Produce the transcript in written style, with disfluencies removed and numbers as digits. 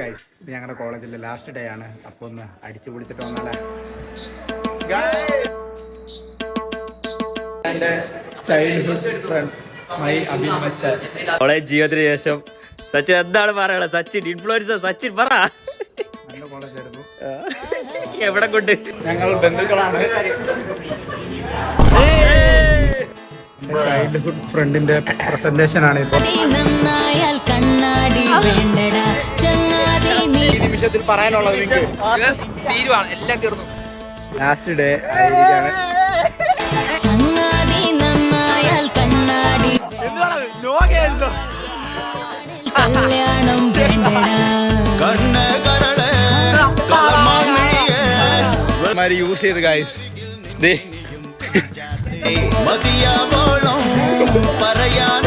Guys, ഇത് ഞങ്ങളുടെ കോളേജിലെ ലാസ്റ്റ് ഡേ ആണ്. അപ്പോൾ ഒന്ന് അടിച്ചു പൊളിച്ചിട്ട് വന്നാലേ. എൻ്റെ ചൈൽഡ്ഹുഡ് ഫ്രണ്ട്സ് മൈ അഭിമച്ച കോളേജ് ജീവിതത്തിന് ശേഷം സച്ചിൻ എന്താണ് പറയാനുള്ളത്? സച്ചിൻ ഇൻഫ്ലുവൻസർ സച്ചിൻ പറ. നല്ല കോളേജായിരുന്നു. എവിടെ കൊണ്ട്? ഞങ്ങൾ ബന്ധുക്കളാണ്. എൻ്റെ ചൈൽഡ്ഹുഡ് ഫ്രണ്ടിന്റെ പ്രസന്റേഷൻ ആണ് ഇപ്പോൾ. ഈ നിമിഷത്തിൽ പറയാനുള്ളത് തീരുവാണ്, എല്ലാം തീർന്നു. ലാസ്റ്റ് ഡേ ആയിരിക്കാണ്. യൂസ് ചെയ്ത് ഗൈസ് മതിയാവോളം പറയാൻ